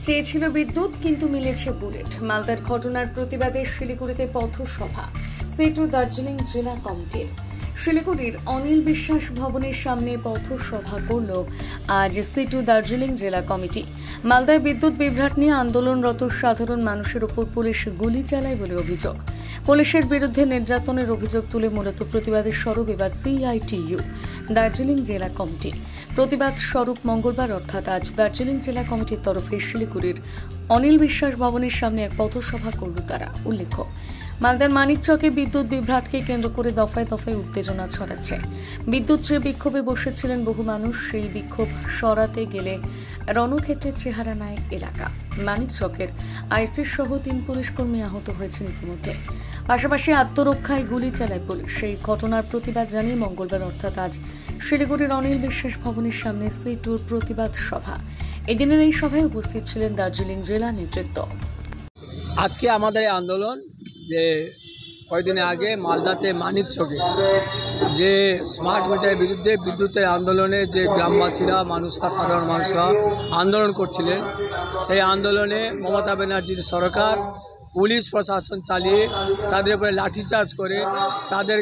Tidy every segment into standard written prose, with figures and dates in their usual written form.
চেয়েছিল বিদ্যুৎ কিন্তু মিলেছে বুলেট। মালদার ঘটনার প্রতিবাদে শিলিগুড়িতে পথসভা সি2 দার্জিলিং জেলা কমিটির। শিলিগুড়ির অনিল বিশ্বাস ভবনের সামনে পথসভা করল আজ সি2 দার্জিলিং জেলা কমিটি। মালদায় বিদ্যুৎ বিভ্রাট নিয়ে আন্দোলনরত সাধারণ মানুষের উপর পুলিশ গুলি চালায় বলে অভিযোগ। পুলিশের বিরুদ্ধে নির্যাতনের অভিযোগ তুলে মূলত প্রতিবাদের স্বরূপ এবার সিআইটিইউ দার্জিলিং জেলা কমিটি। প্রতিবাদ স্বরূপ মঙ্গলবার অর্থাৎ আজ দার্জিলিং জেলা কমিটির তরফে শিলিগুড়ির অনিল বিশ্বাস ভবনের সামনে এক পথসভা করল তারা। উল্লেখ্য, মালদার মানিকচকে বিদ্যুৎ বিভ্রাটকে কেন্দ্র করে দফায় দফায় উত্তেজনা ছড়াচ্ছে। বিদ্যুৎ চেয়ে বিক্ষোভে বসেছিলেন বহু মানুষ। সেই বিক্ষোভ সরাতে গেলে রণক্ষেত্রের চেহারা নেয় এলাকা। মানিকচকের আইসির সহ 3 পুলিশ কর্মী আহত হয়েছেন ইতিমধ্যে। পাশাপাশি আত্মরক্ষায় গুলি চালায় পুলিশ। সেই ঘটনার প্রতিবাদ জানিয়ে মঙ্গলবার অর্থাৎ আজ শিলিগুড়ির অনিল বিশ্বাস ভবনের সামনে সি2 প্রতিবাদ সভা। এদিনের এই সভায় উপস্থিত ছিলেন দার্জিলিং জেলা নেতৃত্ব। আজকে আমাদের আন্দোলন যে কয়েকদিন আগে মালদাতে মানিকচকে যে স্মার্ট মিটারের বিরুদ্ধে বিদ্যুতের আন্দোলনে যে গ্রামবাসীরা মানুষরা সাধারণ মানুষরা আন্দোলন করছিলেন, সেই আন্দোলনে মমতা ব্যানার্জির সরকার পুলিশ প্রশাসন চালিয়ে তাদের উপরে লাঠিচার্জ করে তাদের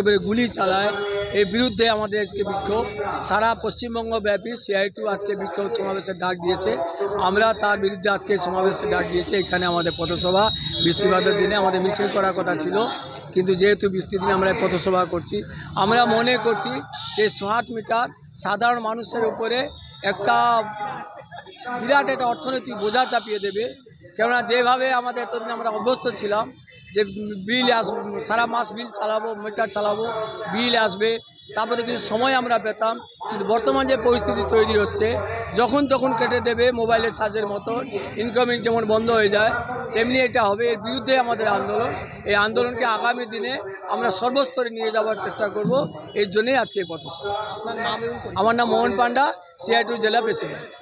উপরে গুলি চালায়। এই বিরুদ্ধে আমাদের আজকে বিক্ষোভ সারা পশ্চিমবঙ্গ ব্যাপী সিআইটিইউ আজকে বিক্ষোভ সমাবেশের ডাক দিয়েছে। আমরা তার বিরুদ্ধে আজকে সমাবেশের ডাক দিয়েছি। এখানে আমাদের পথসভা, বৃষ্টিপাতের দিনে আমাদের মিছিল করার কথা ছিল, কিন্তু যেহেতু বৃষ্টির দিনে আমরা পথসভা করছি। আমরা মনে করছি যে স্মার্ট মিটার সাধারণ মানুষের উপরে একটা বিরাট একটা অর্থনৈতিক বোঝা চাপিয়ে দেবে। কেননা যেভাবে আমাদের এতদিন আমরা অভ্যস্ত ছিলাম যে বিল আসবে, সারা মাস বিল চালাবো, মিটার চালাবো, বিল আসবে, তারপরে কিছু সময় আমরা পেতাম। কিন্তু বর্তমান যে পরিস্থিতি তৈরি হচ্ছে, যখন তখন কেটে দেবে মোবাইলের চার্জের মতো, ইনকামিং যেমন বন্ধ হয়ে যায় তেমনি এটা হবে। এর বিরুদ্ধে আমাদের আন্দোলন। এই আন্দোলনকে আগামী দিনে আমরা সর্বস্তরে নিয়ে যাওয়ার চেষ্টা করব। এর জন্যই আজকে এই পথসভা। আমার নাম মোহন পান্ডা, সিআইটিইউ জেলা প্রেসিডেন্ট।